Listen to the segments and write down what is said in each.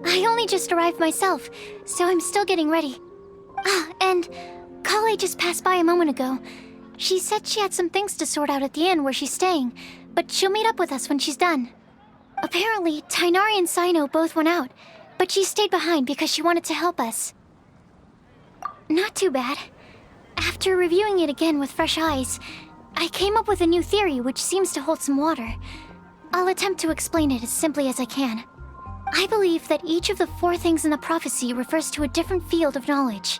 I only just arrived myself, so I'm still getting ready. Ah, and Kale just passed by a moment ago. She said she had some things to sort out at the inn where she's staying, but she'll meet up with us when she's done. Apparently, Tainari and Sino both went out, but she stayed behind because she wanted to help us. Not too bad. After reviewing it again with fresh eyes, I came up with a new theory which seems to hold some water. I'll attempt to explain it as simply as I can. I believe that each of the 4 things in the prophecy refers to a different field of knowledge.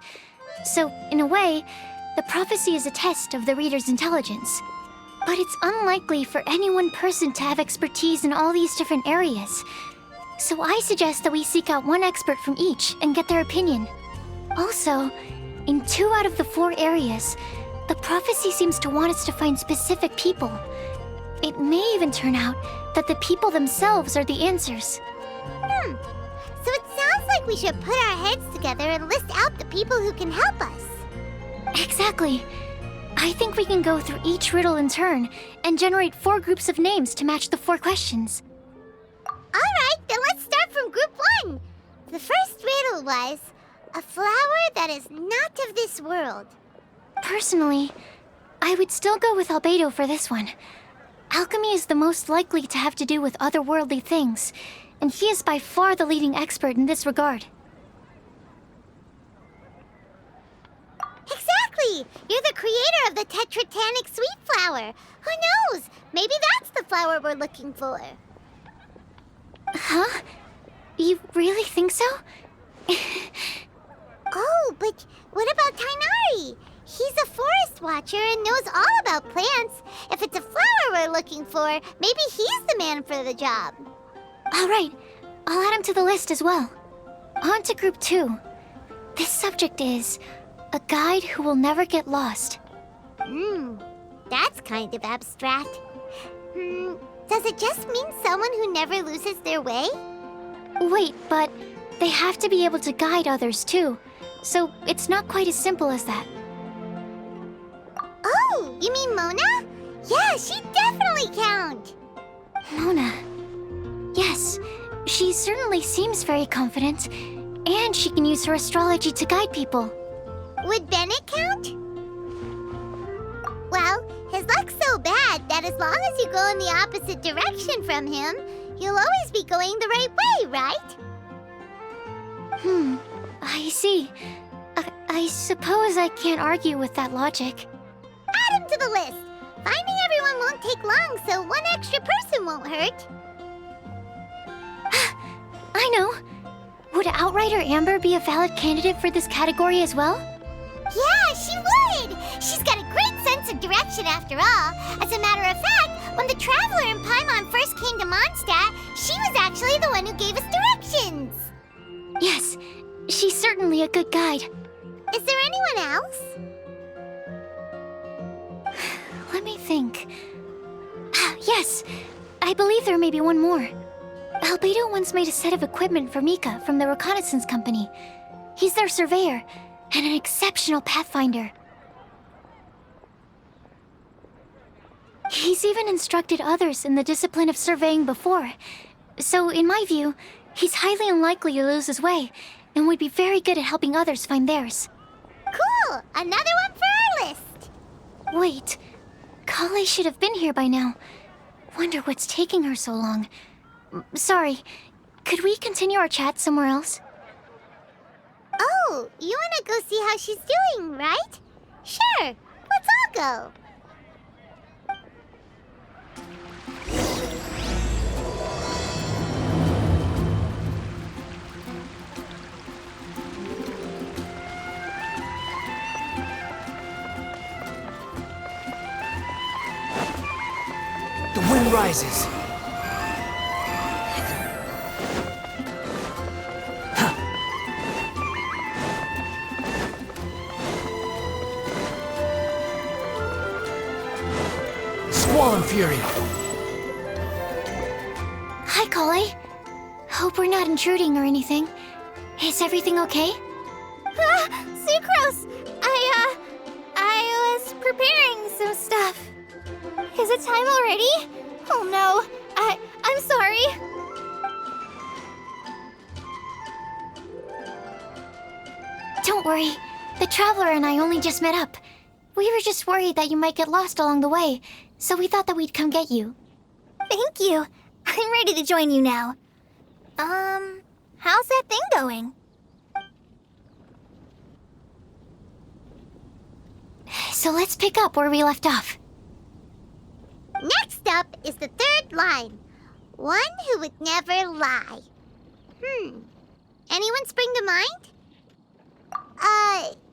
So, in a way, the prophecy is a test of the reader's intelligence. But it's unlikely for any one person to have expertise in all these different areas. So I suggest that we seek out one expert from each and get their opinion. Also, in 2 out of the 4 areas, the prophecy seems to want us to find specific people. It may even turn out that the people themselves are the answers. So it sounds like we should put our heads together and list out the people who can help us. Exactly. I think we can go through each riddle in turn and generate 4 groups of names to match the 4 questions. Alright, then let's start from group 1. The first riddle was, a flower that is not of this world. Personally, I would still go with Albedo for this one. Alchemy is the most likely to have to do with otherworldly things, and he is by far the leading expert in this regard. Exactly! You're the creator of the Tetratanic sweet flower. Who knows? Maybe that's the flower we're looking for. Huh? You really think so? Oh, but what about Tainari? He's a forest watcher and knows all about plants. If it's a flower we're looking for, maybe he's the man for the job. All right, I'll add him to the list as well. On to group 2. This subject is a guide who will never get lost. That's kind of abstract. Does it just mean someone who never loses their way? Wait, but they have to be able to guide others too, so it's not quite as simple as that. Oh, you mean Mona? Yeah, she definitely count. Mona. Yes, she certainly seems very confident, and she can use her astrology to guide people. Would Bennett count? Well, his luck's so bad that as long as you go in the opposite direction from him, you'll always be going the right way, right? I see. I suppose I can't argue with that logic. Add him to the list. Finding everyone won't take long, so one extra person won't hurt. I know. Would Outrider Amber be a valid candidate for this category as well? Yeah, she would! She's got a great sense of direction after all. As a matter of fact, when the Traveler in Paimon first came to Mondstadt, she was actually the one who gave us directions. Yes, she's certainly a good guide. Is there anyone else? Let me think. Yes, I believe there may be one more. Albedo once made a set of equipment for Mika from the reconnaissance company. He's their surveyor and an exceptional pathfinder. He's even instructed others in the discipline of surveying before. So, in my view, he's highly unlikely to lose his way and would be very good at helping others find theirs. Cool! Another one for our list! Wait, Kale should have been here by now. Wonder what's taking her so long. Sorry, could we continue our chat somewhere else? Oh, you wanna go see how she's doing, right? Sure, let's all go. The wind rises. Squall and Fury. Hi, Kale. Hope we're not intruding or anything. Is everything okay? Sucrose! I was preparing some stuff. Is it time already? Oh no, I'm sorry. Don't worry. The Traveler and I only just met up. We were just worried that you might get lost along the way, so we thought that we'd come get you. Thank you. I'm ready to join you now. How's that thing going? So let's pick up where we left off. Next up is the third line. One who would never lie. Anyone spring to mind?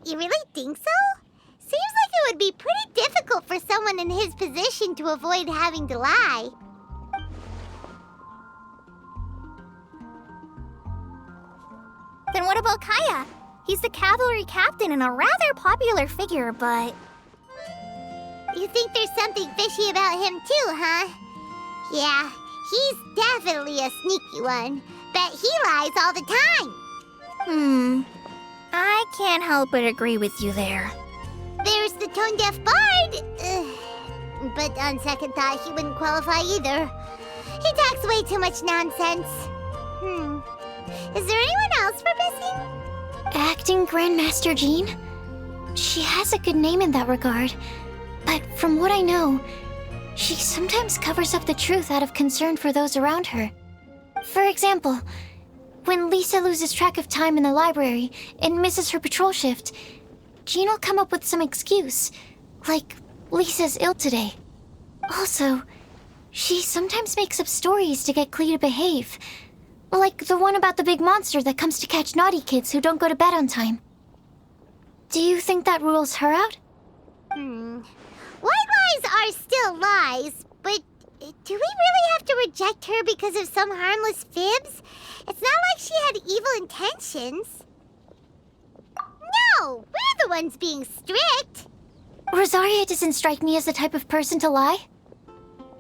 You really think so? Seems like it would be pretty difficult for someone in his position to avoid having to lie. Then what about Kaya? He's the cavalry captain and a rather popular figure, but... You think there's something fishy about him too, huh? Yeah, he's definitely a sneaky one. Bet he lies all the time. I can't help but agree with you there. There's the tone-deaf bard. But on second thought, he wouldn't qualify either. He talks way too much nonsense. Is there anyone else we're missing? Acting Grandmaster Jean? She has a good name in that regard. But from what I know, she sometimes covers up the truth out of concern for those around her. For example, when Lisa loses track of time in the library and misses her patrol shift, Jean will come up with some excuse, like Lisa's ill today. Also, she sometimes makes up stories to get Klee to behave, like the one about the big monster that comes to catch naughty kids who don't go to bed on time. Do you think that rules her out? White lies are still lies, but do we really have to reject her because of some harmless fibs? It's not like she had evil intentions. No, we're the ones being strict. Rosaria doesn't strike me as the type of person to lie.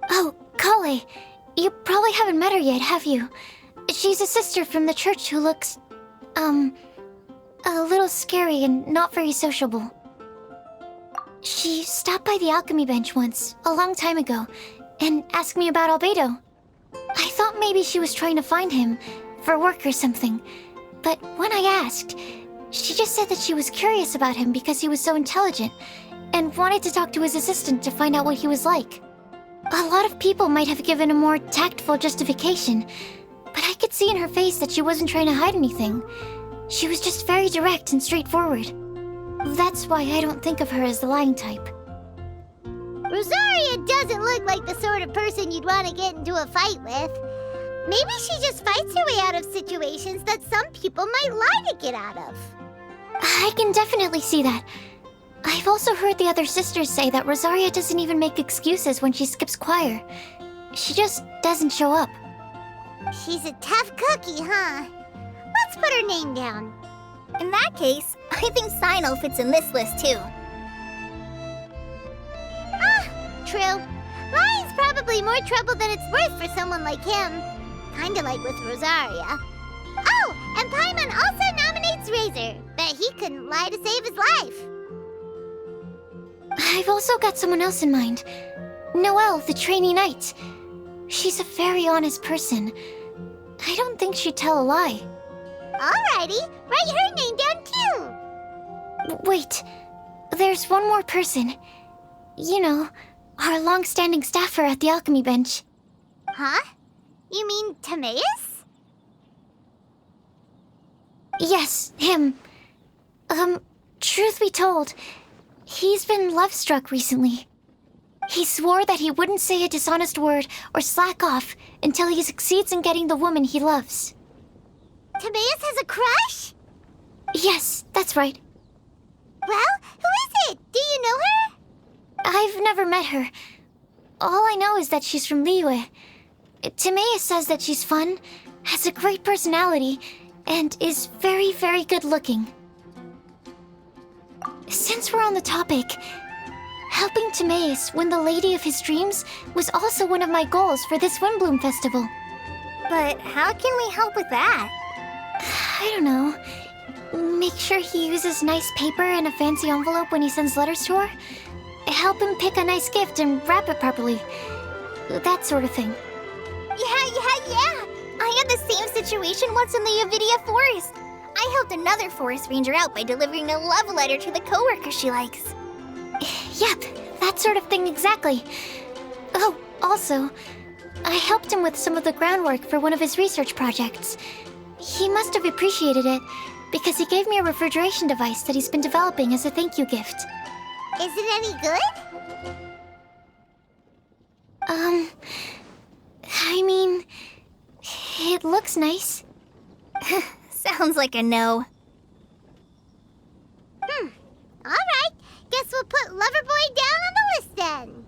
Oh, Kale, you probably haven't met her yet, have you? She's a sister from the church who looks, a little scary and not very sociable. She stopped by the alchemy bench once, a long time ago, and asked me about Albedo. I thought maybe she was trying to find him, for work or something. But when I asked, she just said that she was curious about him because he was so intelligent, and wanted to talk to his assistant to find out what he was like. A lot of people might have given a more tactful justification, but I could see in her face that she wasn't trying to hide anything. She was just very direct and straightforward. That's why I don't think of her as the lying type. Rosaria doesn't look like the sort of person you'd want to get into a fight with. Maybe she just fights her way out of situations that some people might lie to get out of. I can definitely see that. I've also heard the other sisters say that Rosaria doesn't even make excuses when she skips choir. She just doesn't show up. She's a tough cookie, huh? Let's put her name down. In that case, I think Sino fits in this list too. True. Lying's probably more trouble than it's worth for someone like him. Kinda like with Rosaria. Oh, and Paimon also nominates Razor. Bet he couldn't lie to save his life. I've also got someone else in mind. Noelle, the trainee knight. She's a very honest person. I don't think she'd tell a lie. Alrighty, write her name down too. Wait, there's one more person. You know, our long-standing staffer at the alchemy bench. Huh? You mean Timaeus? Yes, him. Truth be told, he's been love-struck recently. He swore that he wouldn't say a dishonest word or slack off until he succeeds in getting the woman he loves. Timaeus has a crush? Yes, that's right. Well, who is it? Do you know her? I've never met her. All I know is that she's from Liyue. Timaeus says that she's fun, has a great personality, and is very, very good-looking. Since we're on the topic, helping Timaeus win the lady of his dreams was also one of my goals for this Windboom festival. But how can we help with that? I don't know. Make sure he uses nice paper and a fancy envelope when he sends letters to her. Help him pick a nice gift and wrap it properly. That sort of thing. Yeah. I had the same situation once in the Avidia Forest. I I helped another forest ranger out by delivering a love letter to the coworker she likes. Yep, that sort of thing exactly. Oh, also, I helped him with some of the groundwork for one of his research projects. He must have appreciated it, because he gave me a refrigeration device that he's been developing as a thank you gift. Is it any good? I mean, it looks nice. Sounds like a no. Alright, guess we'll put Loverboy down on the list then.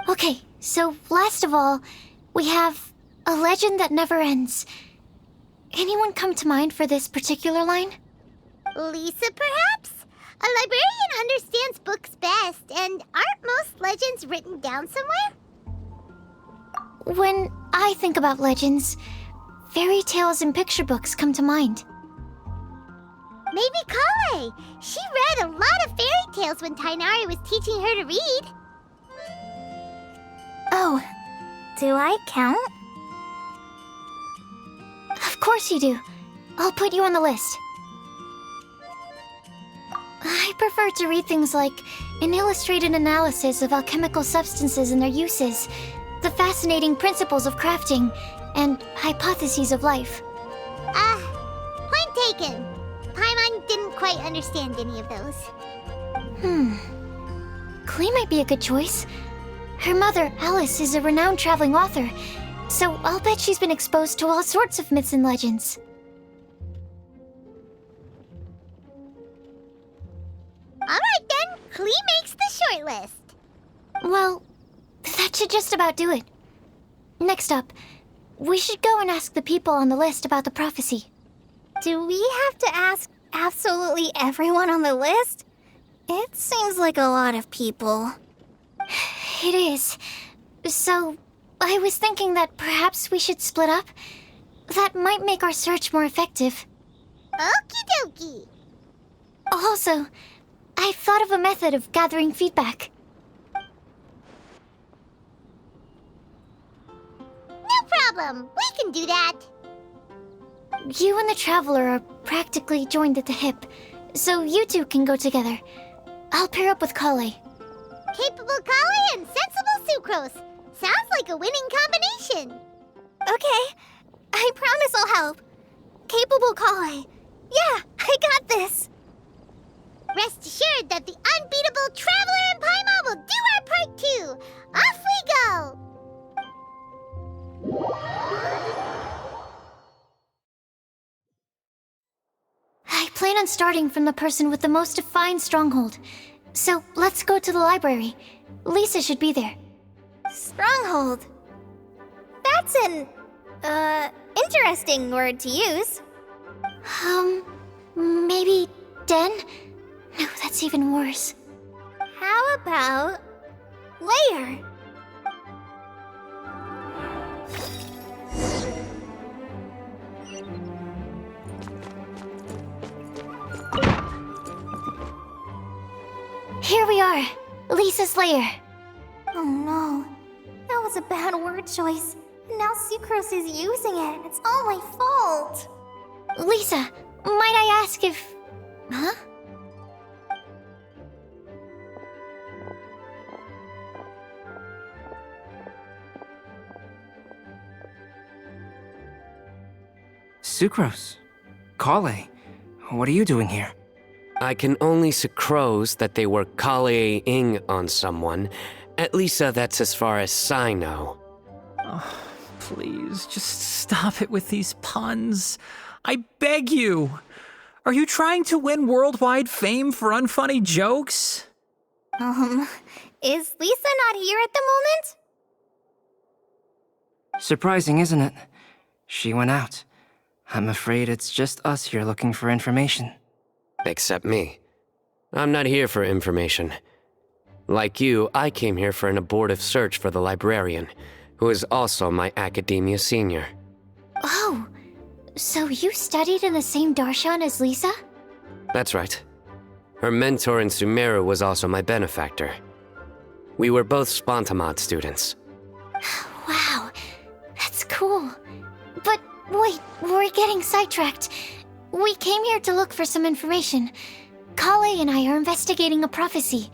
Okay, so last of all, we have a legend that never ends. Anyone come to mind for this particular line? Lisa, perhaps? A librarian understands books best, and aren't most legends written down somewhere? When I think about legends, fairy tales and picture books come to mind. Maybe Kale. She read a lot of fairy tales when Tainari was teaching her to read. Oh, Do I count? of course you do. I'll put you on the list. I prefer to read things like an illustrated analysis of alchemical substances and their uses, the fascinating principles of crafting, and hypotheses of life. Point taken. Paimon didn't quite understand any of those. Klee might be a good choice. Her mother, Alice, is a renowned traveling author, so I'll bet she's been exposed to all sorts of myths and legends. Alright then, Klee makes the short list. Well, that should just about do it. Next up, we should go and ask the people on the list about the prophecy. Do we have to ask absolutely everyone on the list? It seems like a lot of people. It is. So, I was thinking that perhaps we should split up. That might make our search more effective. Okie dokie. Also, I've thought of a method of gathering feedback. No problem. We can do that. You and the Traveler are practically joined at the hip, so you two can go together. I'll pair up with Kale. Capable Kale and sensible Sucrose. Sounds like a winning combination. Okay, I promise I'll help. Capable Kale. Yeah, I got this. Rest assured that the unbeatable Traveler and Paimon will do our part too. Off we go. I plan on starting from the person with the most defined stronghold. So let's go to the library. Lisa should be there. Stronghold. That's an, interesting word to use. Maybe den? No, that's even worse. How about layer? Here we are, Lisa's lair. Oh no, that was a bad word choice. Now Sucrose is using it. It's all my fault. Lisa, might I ask if... Huh? Sucrose. Kale. What are you doing here? I can only sucrose that they were Kale-ing on someone. At least that's as far as I know. Oh, please, just stop it with these puns. I beg you. Are you trying to win worldwide fame for unfunny jokes? Is Lisa not here at the moment? Surprising, isn't it? She went out. I'm afraid it's just us here looking for information. Except me. I'm not here for information. Like you, I came here for an abortive search for the librarian, who is also my academia senior. Oh, so you studied in the same darshan as Lisa? That's right. Her mentor in Sumeru was also my benefactor. We were both Spontamod students. Wow, that's cool. But Wait, we're getting sidetracked. We came here to look for some information. Kale and I are investigating a prophecy,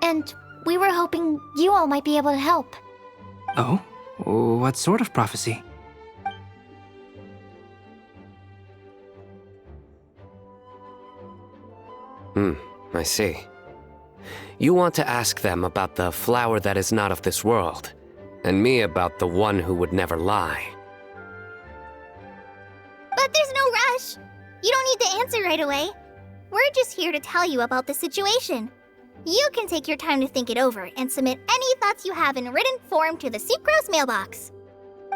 and we were hoping you all might be able to help. Oh? What sort of prophecy? I see. You want to ask them about the flower that is not of this world, and me about the one who would never lie. But there's no rush. You don't need to answer right away. We're just here to tell you about the situation. You can take your time to think it over and submit any thoughts you have in written form to the Sucrose mailbox.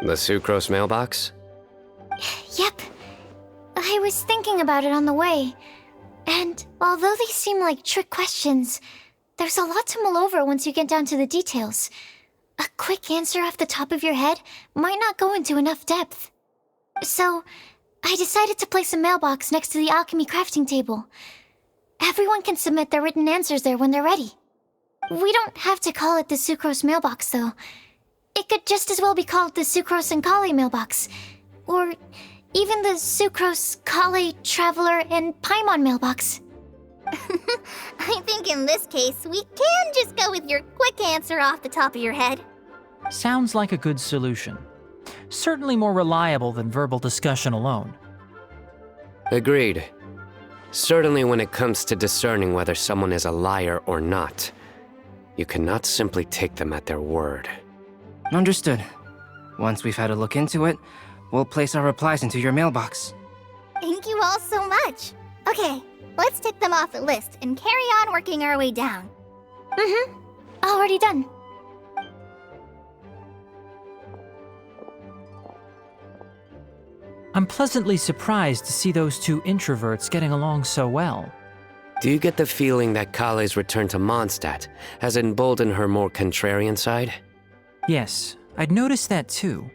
The Sucrose mailbox? Yep. I was thinking about it on the way. And although they seem like trick questions, there's a lot to mull over once you get down to the details. A quick answer off the top of your head might not go into enough depth. So, I decided to place a mailbox next to the alchemy crafting table. Everyone can submit their written answers there when they're ready. We don't have to call it the Sucrose mailbox, though. It could just as well be called the Sucrose and Kale mailbox. Or even the Sucrose, Kale, Traveler, and Paimon mailbox. I think in this case, we can just go with your quick answer off the top of your head. Sounds like a good solution. Certainly more reliable than verbal discussion alone. Agreed. Certainly when it comes to discerning whether someone is a liar or not, you cannot simply take them at their word. Understood. Once we've had a look into it, we'll place our replies into your mailbox. Thank you all so much. Okay, let's tick them off the list and carry on working our way down. Already done. I'm pleasantly surprised to see those two introverts getting along so well. Do you get the feeling that Kale's return to Mondstadt has emboldened her more contrarian side? Yes, I'd noticed that too.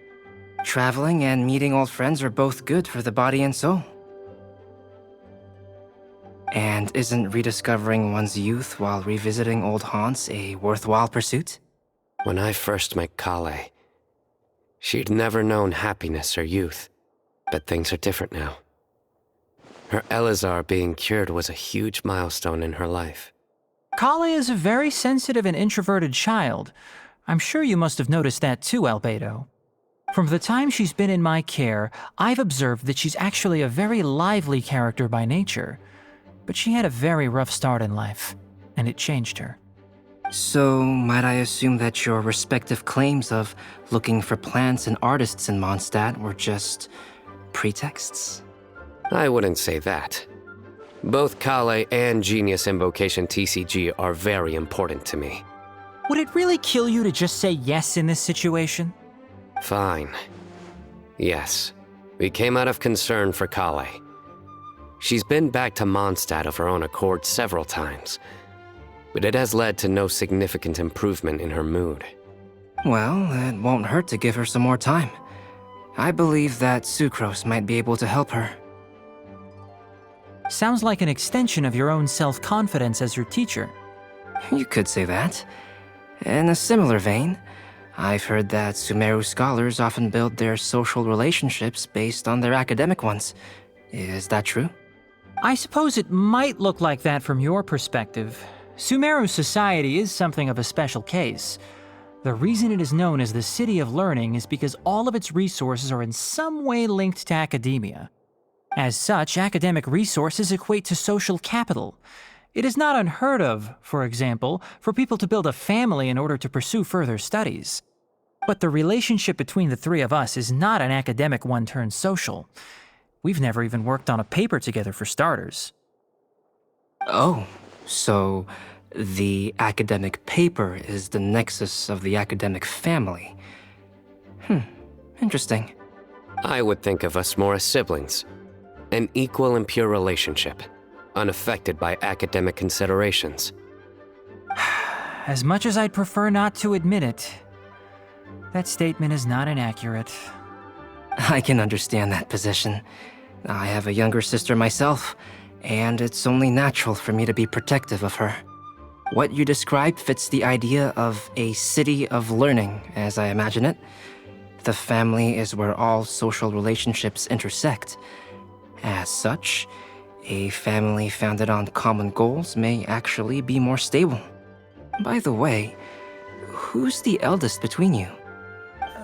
Traveling and meeting old friends are both good for the body and soul. And isn't rediscovering one's youth while revisiting old haunts a worthwhile pursuit? When I first met Kale, she'd never known happiness or youth. But things are different now. Her Elazar being cured was a huge milestone in her life. Kale is a very sensitive and introverted child. I'm sure you must have noticed that too, Albedo. From the time she's been in my care, I've observed that she's actually a very lively character by nature. But she had a very rough start in life, and it changed her. So, might I assume that your respective claims of looking for plants and artists in Mondstadt were just pretexts? I wouldn't say that. Both Kale and Genius Invocation TCG are very important to me. Would it really kill you to just say yes in this situation? Fine. Yes, we came out of concern for Kale. She's been back to Mondstadt of her own accord several times, but it has led to no significant improvement in her mood. Well, it won't hurt to give her some more time. I believe that Sucrose might be able to help her. Sounds like an extension of your own self-confidence as your teacher. You could say that. In a similar vein, I've heard that Sumeru scholars often build their social relationships based on their academic ones. Is that true? I suppose it might look like that from your perspective. Sumeru society is something of a special case. The reason it is known as the City of Learning is because all of its resources are in some way linked to academia. As such, academic resources equate to social capital. It is not unheard of, for example, for people to build a family in order to pursue further studies. But the relationship between the three of us is not an academic one turned social. We've never even worked on a paper together for starters. Oh, so the academic paper is the nexus of the academic family. Interesting. I would think of us more as siblings. An equal and pure relationship, unaffected by academic considerations. As much as I'd prefer not to admit it, that statement is not inaccurate. I can understand that position. I have a younger sister myself, and it's only natural for me to be protective of her. What you described fits the idea of a city of learning, as I imagine it. The family is where all social relationships intersect. As such, a family founded on common goals may actually be more stable. By the way, who's the eldest between you?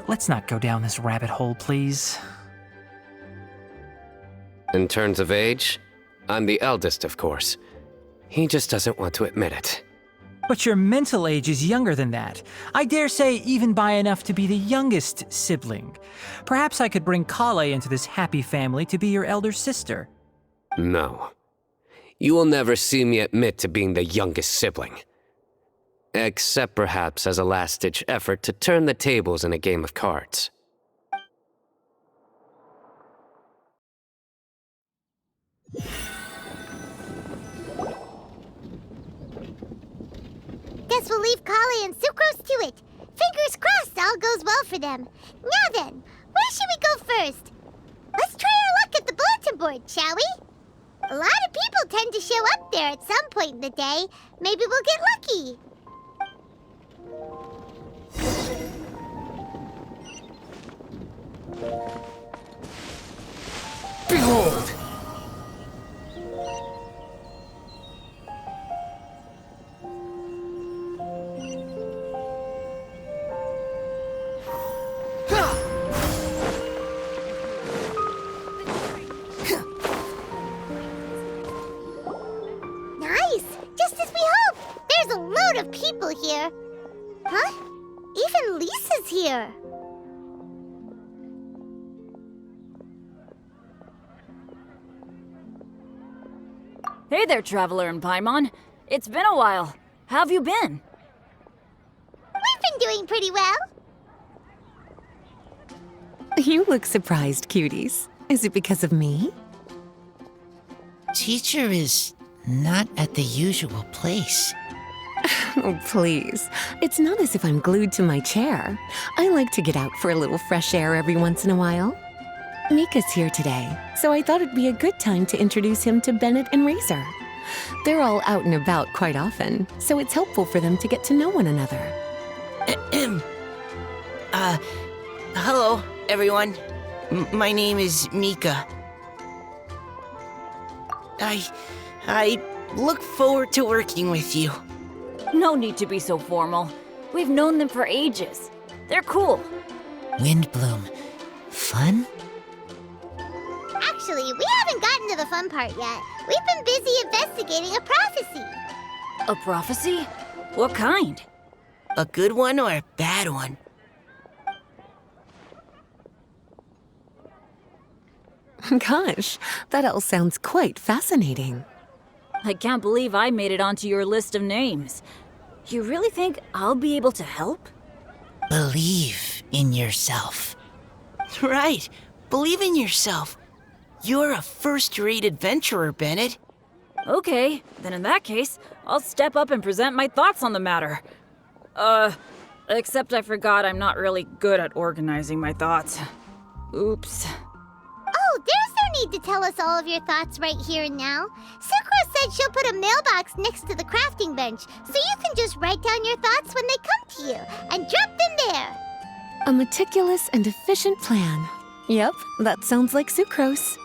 Let's not go down this rabbit hole, please. In terms of age, I'm the eldest, of course. He just doesn't want to admit it. But your mental age is younger than that. I dare say even by enough to be the youngest sibling. Perhaps I could bring Kale into this happy family to be your elder sister. No. You will never see me admit to being the youngest sibling. Except perhaps as a last-ditch effort to turn the tables in a game of cards. Guess we'll leave Kale and Sucrose to it. Fingers crossed all goes well for them. Now then, where should we go first? Let's try our luck at the bulletin board, shall we? A lot of people tend to show up there at some point in the day. Maybe we'll get lucky. Behold! Nice! Just as we hoped! There's a load of people here. Huh? Even Lisa's here. Hey there, Traveler in Paimon. It's been a while. How have you been? We've been doing pretty well. You look surprised, cuties. Is it because of me? Teacher is not at the usual place. Oh, please. It's not as if I'm glued to my chair. I like to get out for a little fresh air every once in a while. Mika's here today, so I thought it'd be a good time to introduce him to Bennett and Razor. They're all out and about quite often, so it's helpful for them to get to know one another. Hello, everyone. My name is Mika. I look forward to working with you. No need to be so formal. We've known them for ages. They're cool. Windboom. Fun? Actually, we haven't gotten to the fun part yet. We've been busy investigating a prophecy. A prophecy? What kind? A good one or a bad one? Gosh, that all sounds quite fascinating. I can't believe I made it onto your list of names. You really think I'll be able to help? Believe in yourself. Right. Believe in yourself. You're a first-rate adventurer, Bennett. Okay, then in that case, I'll step up and present my thoughts on the matter. Except I forgot I'm not really good at organizing my thoughts. Oops. Oh, there's no need to tell us all of your thoughts right here and now. Sakura said she'll put a mailbox next to the crafting bench, so you can just write down your thoughts when they come to you, and drop them there. A meticulous and efficient plan. Yep, that sounds like sucrose.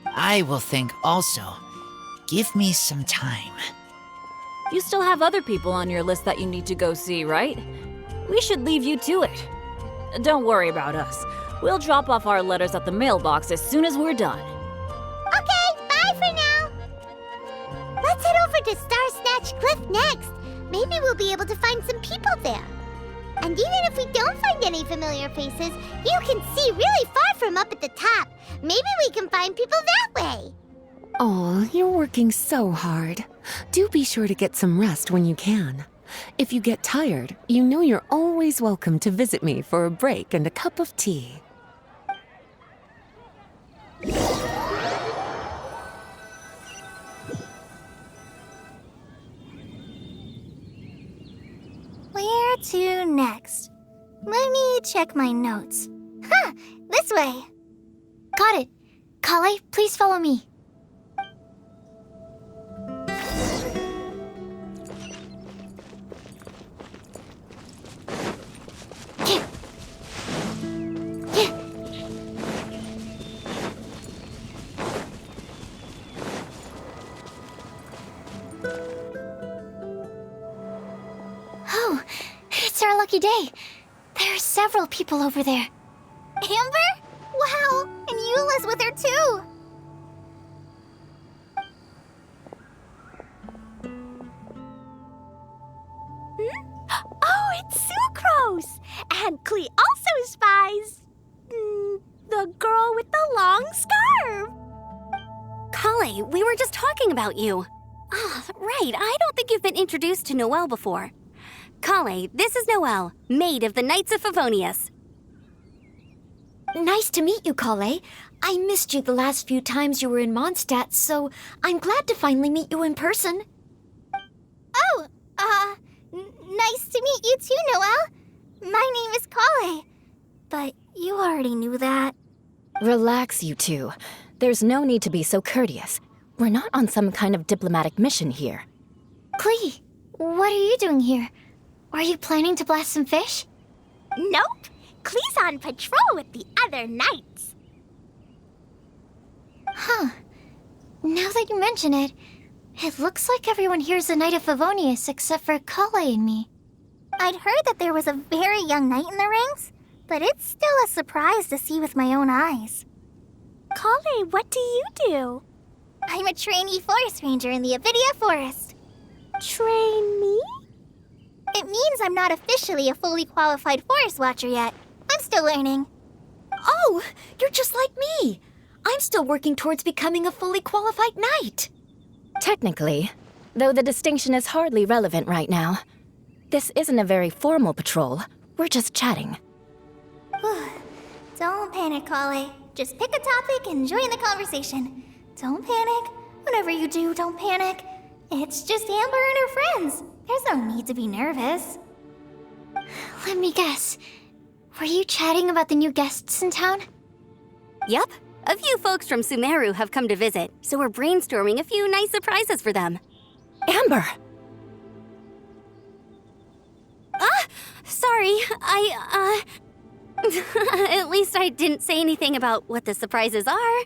I will think also. Give me some time. You still have other people on your list that you need to go see, right? We should leave you to it. Don't worry about us. We'll drop off our letters at the mailbox as soon as we're done. Okay, bye for now. Let's head over to Star Snatch Cliff next. Maybe we'll be able to find some people there. And even if we don't find any familiar faces, you can see really far from up at the top. Maybe we can find people that way. Oh, you're working so hard. Do be sure to get some rest when you can. If you get tired, you know you're always welcome to visit me for a break and a cup of tea. Where to next? Let me check my notes. Huh, this way. Got it. Kale, please follow me. lucky day. There are several people over there. Amber? Wow, and Eula's with her too. Oh, it's Sucrose! And Klee also spies the girl with the long scarf. Kale, we were just talking about you. Ah, right, I don't think you've been introduced to Noelle before. Kale, this is Noelle, maid of the Knights of Favonius. Nice to meet you, Kale. I missed you the last few times you were in Mondstadt, so I'm glad to finally meet you in person. Oh, nice to meet you too, Noelle. My name is Kale. But you already knew that. Relax, you two. There's no need to be so courteous. We're not on some kind of diplomatic mission here. Klee, what are you doing here? Are you planning to blast some fish? Nope. Klee's on patrol with the other knights. Huh. Now that you mention it, it looks like everyone here is a Knight of Favonius except for Kale and me. I'd heard that there was a very young knight in the ranks, but it's still a surprise to see with my own eyes. Kale, what do you do? I'm a trainee forest ranger in the Avidia Forest. Trainee? It means I'm not officially a fully qualified forest watcher yet. I'm still learning. Oh, you're just like me. I'm still working towards becoming a fully qualified knight. Technically, though the distinction is hardly relevant right now. This isn't a very formal patrol. We're just chatting. Don't panic, Kale. Just pick a topic and join the conversation. Don't panic. Whatever you do, don't panic. It's just Amber and her friends. There's no need to be nervous. Let me guess. Were you chatting about the new guests in town? Yup, a few folks from Sumeru have come to visit, so we're brainstorming a few nice surprises for them. Amber! Sorry, At least I didn't say anything about what the surprises are.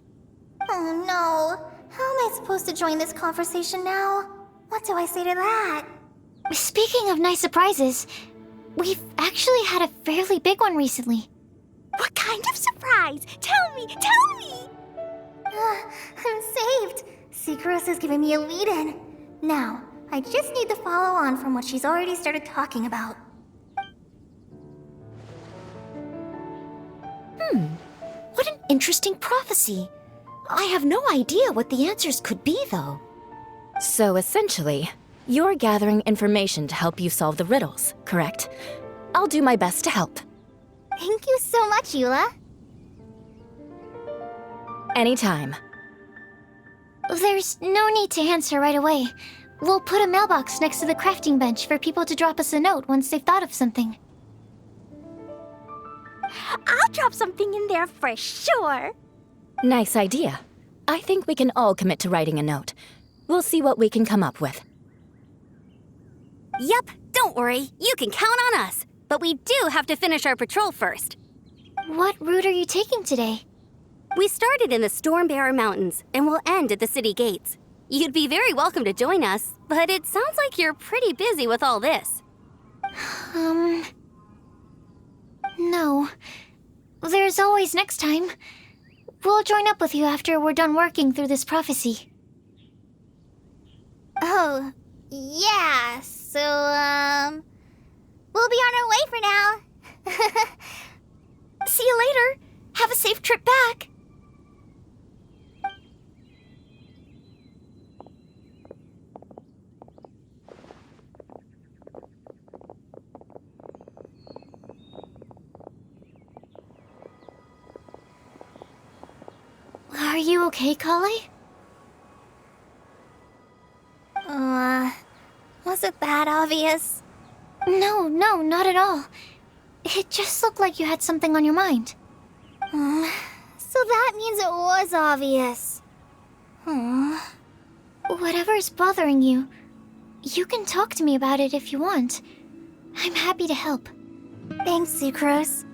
Oh no. How am I supposed to join this conversation now? What do I say to that? Speaking of nice surprises, we've actually had a fairly big one recently. What kind of surprise? Tell me! Tell me! I'm saved. Sucrose is giving me a lead-in. Now, I just need to follow on from what she's already started talking about. What an interesting prophecy. I have no idea what the answers could be, though. So essentially, you're gathering information to help you solve the riddles, correct? I'll do my best to help. Thank you so much, Eula. Anytime. There's no need to answer right away. We'll put a mailbox next to the crafting bench for people to drop us a note once they've thought of something. I'll drop something in there for sure. Nice idea. I think we can all commit to writing a note. We'll see what we can come up with. Yup, don't worry, you can count on us. But we do have to finish our patrol first. What route are you taking today? We started in the Stormbearer Mountains and will end at the city gates. You'd be very welcome to join us, but it sounds like you're pretty busy with all this. No. There's always next time. We'll join up with you after we're done working through this prophecy. Oh, yeah, so, we'll be on our way for now. See you later. Have a safe trip back. Are you okay, Kale? Was it that obvious? No, not at all. It just looked like you had something on your mind. So that means it was obvious. Whatever's bothering you, you can talk to me about it if you want. I'm happy to help. Thanks, Sucrose.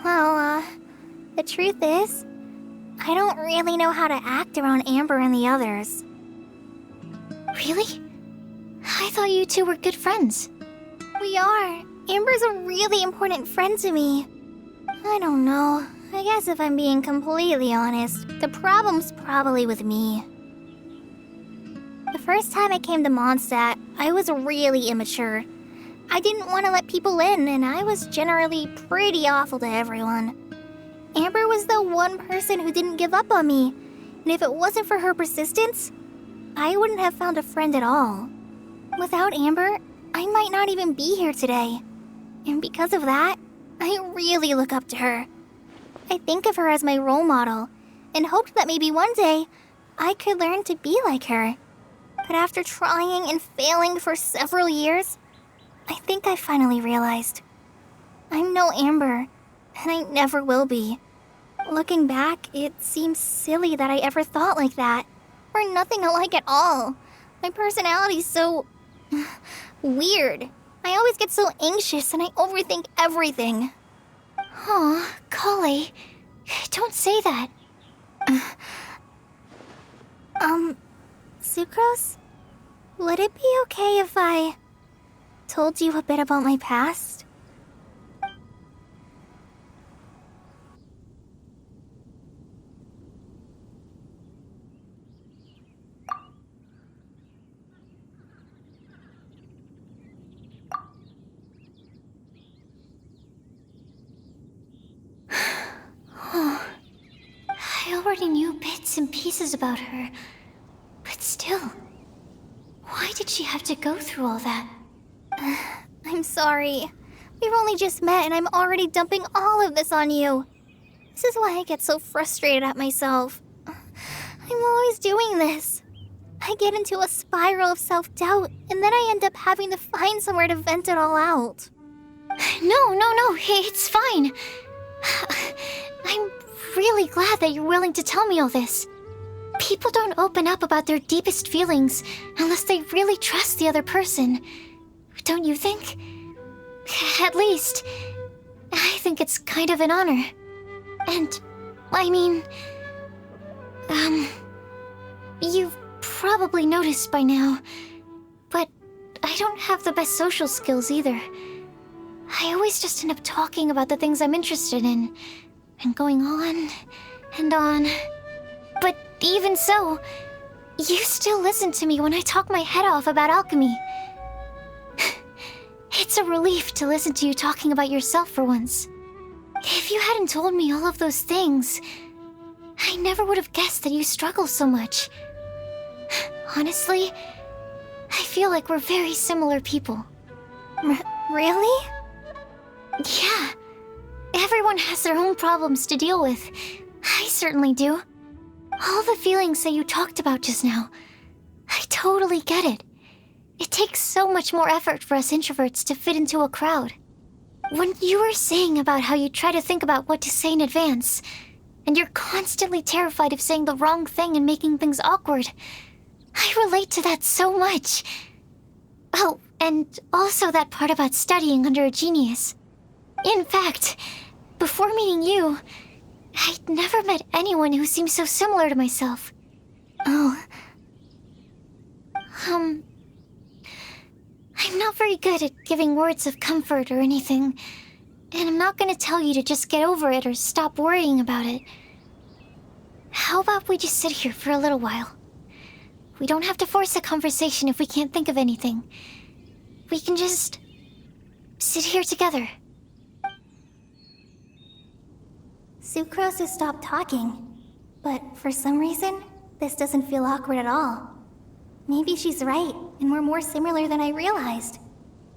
Well, the truth is, I don't really know how to act around Amber and the others. Really? I thought you two were good friends. We are, Amber's a really important friend to me. I don't know. I guess if I'm being completely honest, the problem's probably with me. The first time I came to Mondstadt, I was really immature. I didn't want to let people in, and I was generally pretty awful to everyone. Amber was the one person who didn't give up on me, and if it wasn't for her persistence, I wouldn't have found a friend at all. Without Amber, I might not even be here today. And because of that, I really look up to her. I think of her as my role model, and hoped that maybe one day I could learn to be like her. But after trying and failing for several years, I think I finally realized. I'm no Amber, and I never will be. Looking back, it seems silly that I ever thought like that. We're nothing alike at all. My personality's so... weird. I always get so anxious and I overthink everything. Aw, Kale, don't say that. Sucrose? Would it be okay if I told you a bit about my past? I already knew bits and pieces about her, but still, why did she have to go through all that? I'm sorry. We've only just met and I'm already dumping all of this on you. This is why I get so frustrated at myself. I'm always doing this. I get into a spiral of self-doubt, and then I end up having to find somewhere to vent it all out. No, it's fine. I'm really glad that you're willing to tell me all this. People don't open up about their deepest feelings unless they really trust the other person. Don't you think? At least, I think it's kind of an honor. And, I mean... You've probably noticed by now, but I don't have the best social skills either. I always just end up talking about the things I'm interested in, and going on and on. But even so, you still listen to me when I talk my head off about alchemy. It's a relief to listen to you talking about yourself for once. If you hadn't told me all of those things, I never would have guessed that you struggle so much. Honestly, I feel like we're very similar people. Really? Yeah. Everyone has their own problems to deal with. I certainly do. All the feelings that you talked about just now, I totally get it. It takes so much more effort for us introverts to fit into a crowd. When you were saying about how you try to think about what to say in advance, and you're constantly terrified of saying the wrong thing and making things awkward, I relate to that so much. Oh, and also that part about studying under a genius. In fact, before meeting you, I'd never met anyone who seemed so similar to myself. Oh. I'm not very good at giving words of comfort or anything, and I'm not gonna tell you to just get over it or stop worrying about it. How about we just sit here for a little while? We don't have to force a conversation if we can't think of anything. We can just sit here together. Sucrose has stopped talking, but for some reason, this doesn't feel awkward at all. Maybe she's right, and we're more similar than I realized.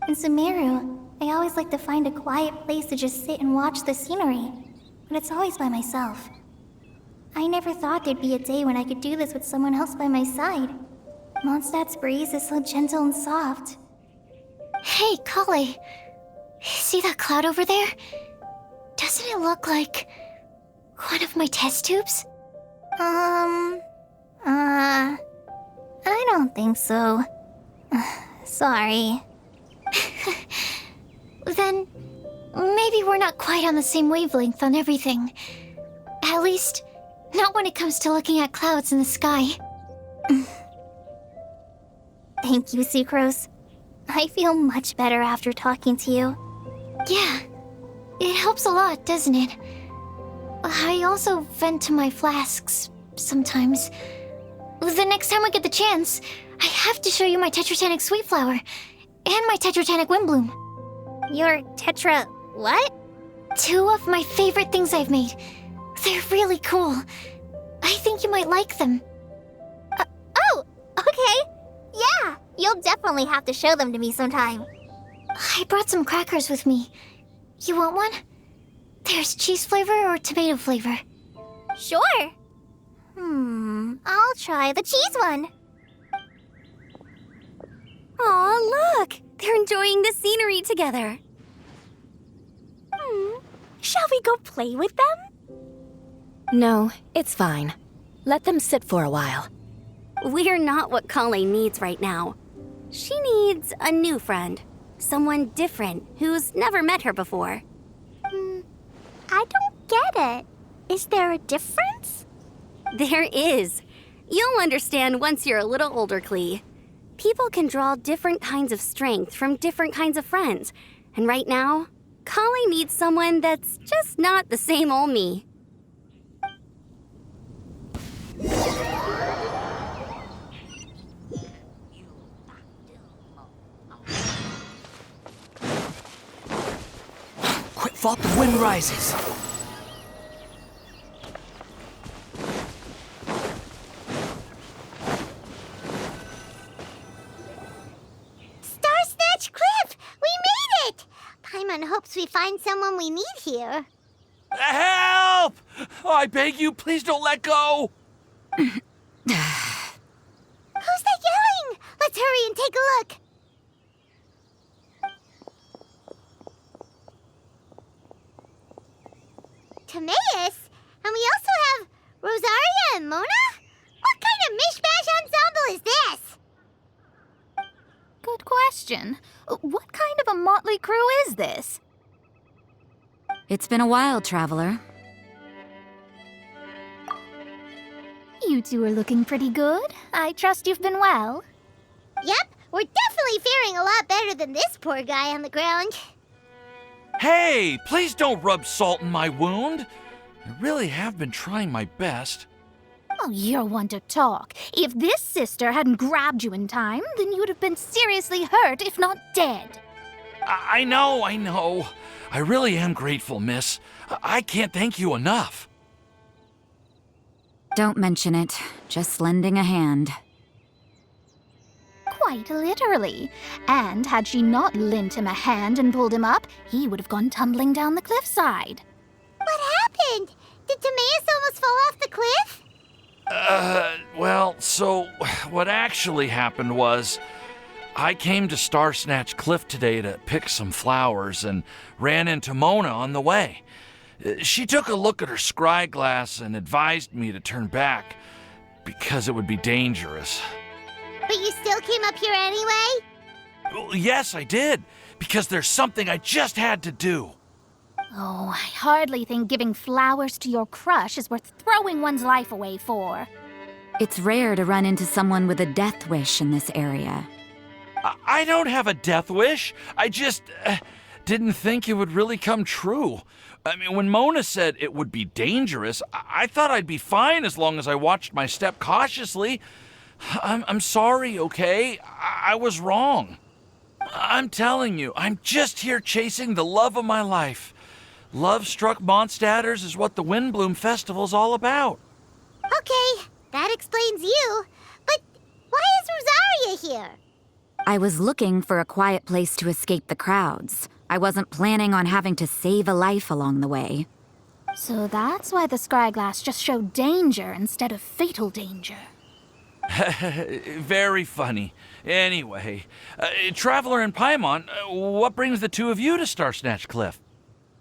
In Sumeru, I always like to find a quiet place to just sit and watch the scenery, but it's always by myself. I never thought there'd be a day when I could do this with someone else by my side. Mondstadt's breeze is so gentle and soft. Hey, Kale. See that cloud over there? Doesn't it look like one of my test tubes? I don't think so. Sorry. Then maybe we're not quite on the same wavelength on everything. At least, not when it comes to looking at clouds in the sky. Thank you, Sucrose. I feel much better after talking to you. Yeah, it helps a lot, doesn't it? I also vent to my flasks sometimes. The next time we get the chance, I have to show you my Tetratanic Sweet Flower and my Tetratanic Windbloom. Your Tetra... what? 2 of my favorite things I've made. They're really cool. I think you might like them. Oh, okay. Yeah, you'll definitely have to show them to me sometime. I brought some crackers with me. You want one? There's cheese flavor or tomato flavor. Sure. I'll try the cheese one. Aw, look! They're enjoying the scenery together. Shall we go play with them? No, it's fine. Let them sit for a while. We're not what Kale needs right now. She needs a new friend. Someone different who's never met her before. I don't get it. Is there a difference? There is. You'll understand once you're a little older, Klee. People can draw different kinds of strength from different kinds of friends. And right now, Kale needs someone that's just not the same old me. Quick, vault, the wind rises. Star Snatch Cliff! We made it! Paimon hopes we find someone we need here. Help! Oh, I beg you, please don't let go! Who's that yelling? Let's hurry and take a look. Timaeus? And we also have Rosaria and Mona? What kind of mishmash ensemble is this? Good question. What kind of a motley crew is this? It's been a while, Traveler. You two are looking pretty good. I trust you've been well. Yep, we're definitely faring a lot better than this poor guy on the ground. Hey, please don't rub salt in my wound. I really have been trying my best. Oh, you're one to talk. If this sister hadn't grabbed you in time, then you'd have been seriously hurt, if not dead. I know. I really am grateful, miss. I can't thank you enough. Don't mention it. Just lending a hand. Quite literally. And had she not lent him a hand and pulled him up, he would have gone tumbling down the cliffside. What happened? Did Timaeus almost fall off the cliff? Well, so what actually happened was I came to Star Snatch Cliff today to pick some flowers and ran into Mona on the way. She took a look at her scry glass and advised me to turn back because it would be dangerous. But you still came up here anyway? Well, yes, I did, because there's something I just had to do. Oh, I hardly think giving flowers to your crush is worth throwing one's life away for. It's rare to run into someone with a death wish in this area. I don't have a death wish. I just didn't think it would really come true. I mean, when Mona said it would be dangerous, I thought I'd be fine as long as I watched my step cautiously. I'm sorry, okay? I was wrong. I'm telling you, I'm just here chasing the love of my life. Love-struck Mondstadters is what the Windbloom Festival's all about. Okay, that explains you. But why is Rosaria here? I was looking for a quiet place to escape the crowds. I wasn't planning on having to save a life along the way. So that's why the scryglass just showed danger instead of fatal danger. Very funny. Anyway, Traveler and Paimon, what brings the two of you to Star Snatch Cliff?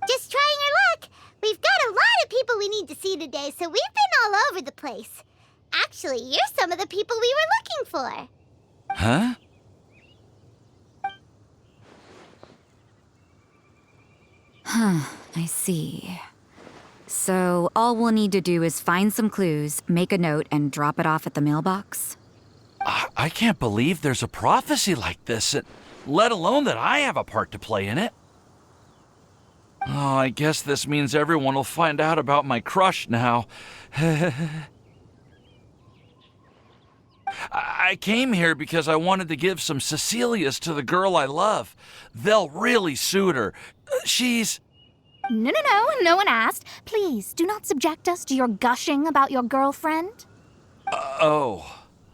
Just trying our luck. We've got a lot of people we need to see today, so we've been all over the place. Actually, you're some of the people we were looking for. Huh? I see. So all we'll need to do is find some clues, make a note, and drop it off at the mailbox? I can't believe there's a prophecy like this, let alone that I have a part to play in it. Oh, I guess this means everyone will find out about my crush now. I came here because I wanted to give some Cecilias to the girl I love. They'll really suit her. She's... No, no one asked. Please, do not subject us to your gushing about your girlfriend.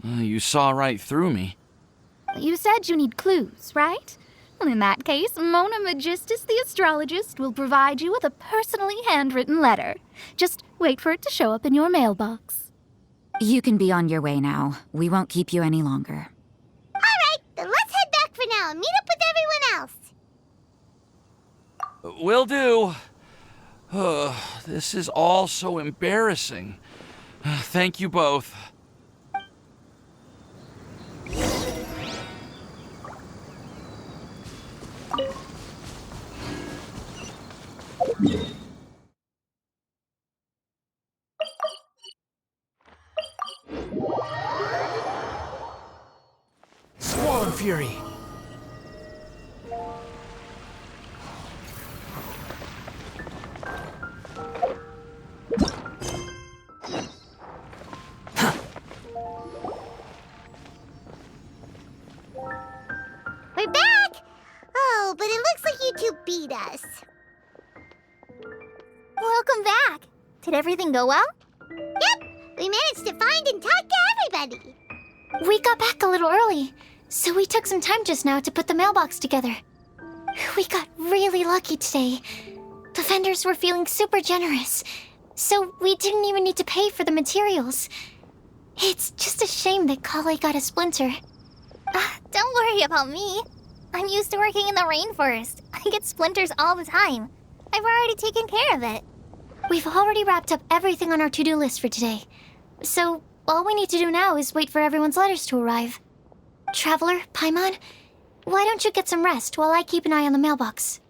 You saw right through me. You said you need clues, right? Well, in that case, Mona Magistus the astrologist will provide you with a personally handwritten letter. Just wait for it to show up in your mailbox. You can be on your way now. We won't keep you any longer. All right, then let's head back for now and meet up with everyone else. Will do. This is all so embarrassing. Thank you both. Swarm Fury! We're back! Oh, but it looks like you two beat us. Welcome back. Did everything go well? Yep, we managed to find and talk to everybody. We got back a little early, so we took some time just now to put the mailbox together. We got really lucky today. The vendors were feeling super generous, so we didn't even need to pay for the materials. It's just a shame that Kale got a splinter. Don't worry about me. I'm used to working in the rainforest. I get splinters all the time. I've already taken care of it. We've already wrapped up everything on our to-do list for today. So, all we need to do now is wait for everyone's letters to arrive. Traveler, Paimon, why don't you get some rest while I keep an eye on the mailbox?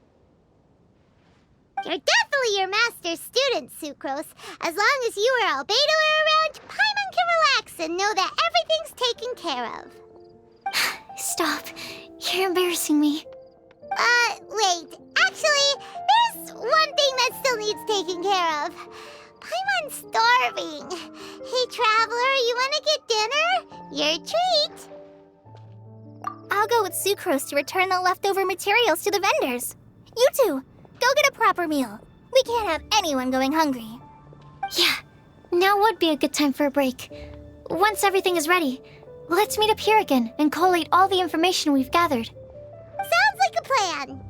You're definitely your master's student, Sucrose. As long as you or Albedo are around, Paimon can relax and know that everything's taken care of. Stop. You're embarrassing me. Wait. Actually, there's one thing that still needs taking care of. Paimon's starving. Hey, Traveler, you want to get dinner? Your treat. I'll go with Sucrose to return the leftover materials to the vendors. You two, go get a proper meal. We can't have anyone going hungry. Yeah, now would be a good time for a break. Once everything is ready, let's meet up here again and collate all the information we've gathered. Sounds like a plan.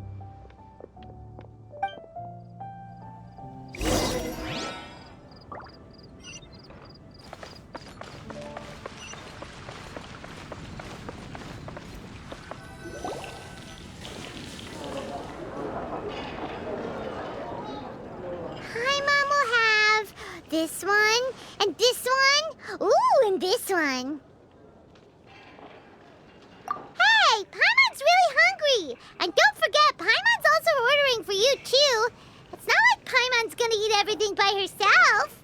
Paimon will have this one, and this one, ooh, and this one. Hey, Paimon's really hungry! And don't forget, Paimon's also ordering for you, too. It's not like Paimon's gonna eat everything by herself.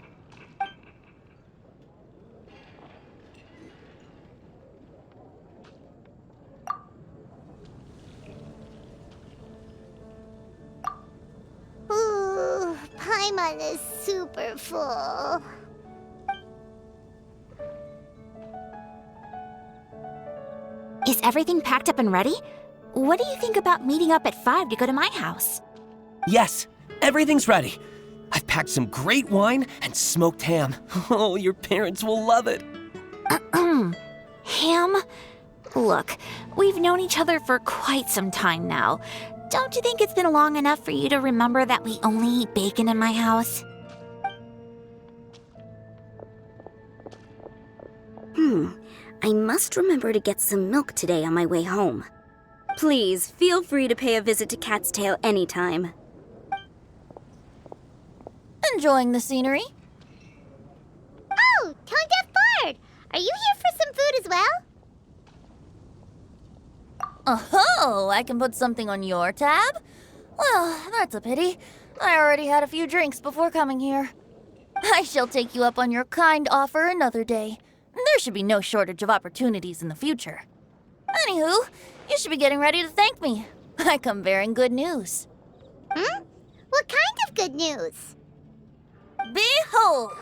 Ooh, Paimon is super full. Is everything packed up and ready? What do you think about meeting up at 5 to go to my house? Yes, everything's ready. I've packed some great wine and smoked ham. Oh, your parents will love it. Ham? Look, we've known each other for quite some time now. Don't you think it's been long enough for you to remember that we only eat bacon in my house? I must remember to get some milk today on my way home. Please, feel free to pay a visit to Cat's Tail anytime. Enjoying the scenery? Oh, Tone Deaf Bard! Are you here for some food as well? Oh, I can put something on your tab? Well, that's a pity. I already had a few drinks before coming here. I shall take you up on your kind offer another day. There should be no shortage of opportunities in the future. Anywho, you should be getting ready to thank me. I come bearing good news. What What kind of good news? Behold!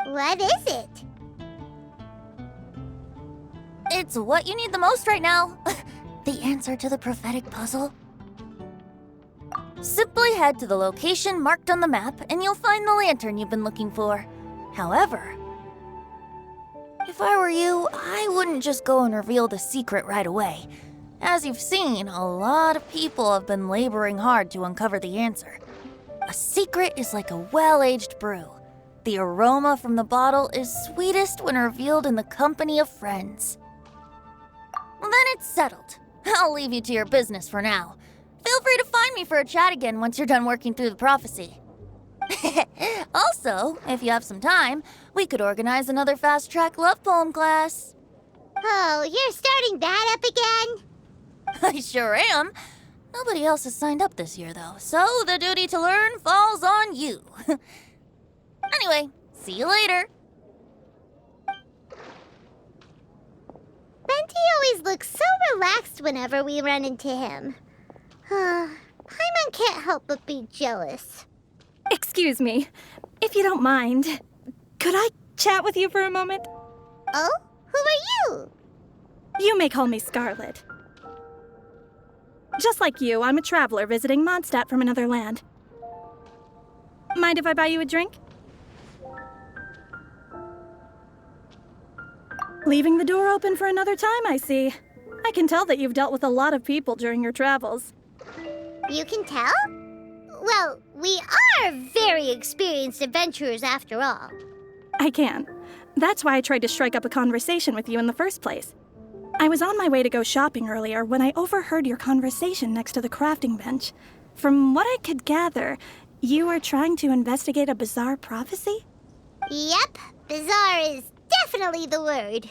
What is it? It's what you need the most right now. The answer to the prophetic puzzle. Simply head to the location marked on the map and you'll find the lantern you've been looking for. However, if I were you, I wouldn't just go and reveal the secret right away. As you've seen, a lot of people have been laboring hard to uncover the answer. A secret is like a well-aged brew. The aroma from the bottle is sweetest when revealed in the company of friends. Then it's settled. I'll leave you to your business for now. Feel free to find me for a chat again once you're done working through the prophecy. Also, if you have some time, we could organize another fast-track love poem class. Oh, you're starting that up again? I sure am. Nobody else has signed up this year, though, so the duty to learn falls on you. Anyway, see you later. Venti always looks so relaxed whenever we run into him. Paimon can't help but be jealous. Excuse me, if you don't mind, could I chat with you for a moment? Oh? Who are you? You may call me Scarlet. Just like you, I'm a traveler visiting Mondstadt from another land. Mind if I buy you a drink? Leaving the door open for another time, I see. I can tell that you've dealt with a lot of people during your travels. You can tell? Well, we are very experienced adventurers after all. I can. That's why I tried to strike up a conversation with you in the first place. I was on my way to go shopping earlier when I overheard your conversation next to the crafting bench. From what I could gather, you were trying to investigate a bizarre prophecy? Yep, bizarre is definitely the word.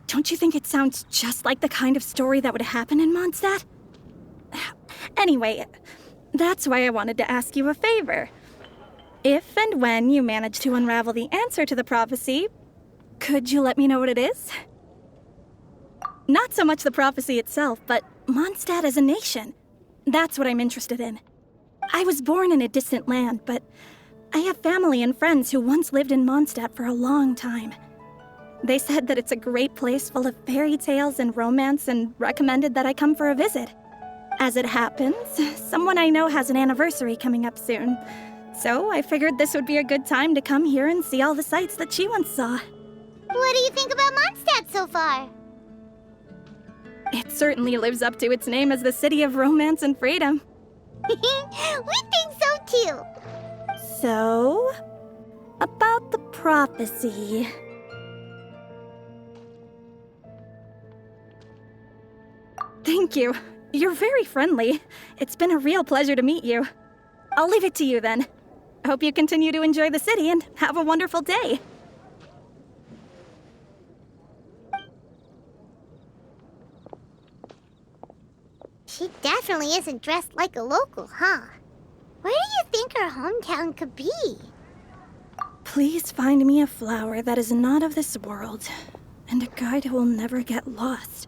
Don't you think it sounds just like the kind of story that would happen in Mondstadt? Anyway, that's why I wanted to ask you a favor. If and when you manage to unravel the answer to the prophecy, could you let me know what it is? Not so much the prophecy itself, but Mondstadt as a nation. That's what I'm interested in. I was born in a distant land, but I have family and friends who once lived in Mondstadt for a long time. They said that it's a great place full of fairy tales and romance and recommended that I come for a visit. As it happens, someone I know has an anniversary coming up soon. So I figured this would be a good time to come here and see all the sights that she once saw. What do you think about Mondstadt so far? It certainly lives up to its name as the city of romance and freedom. We think so too. So, about the prophecy. Thank you. You're very friendly. It's been a real pleasure to meet you. I'll leave it to you then. Hope you continue to enjoy the city and have a wonderful day. She definitely isn't dressed like a local, huh? Where do you think her hometown could be? Please find me a flower that is not of this world, and a guide who will never get lost.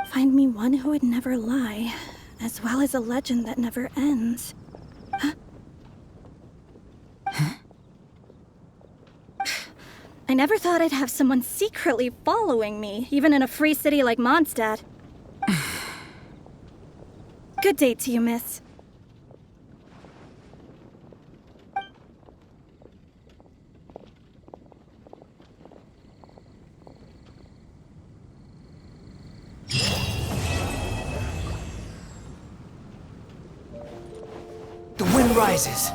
Find me one who would never lie, as well as a legend that never ends. Huh? I never thought I'd have someone secretly following me, even in a free city like Mondstadt. Good day to you, miss. The wind rises.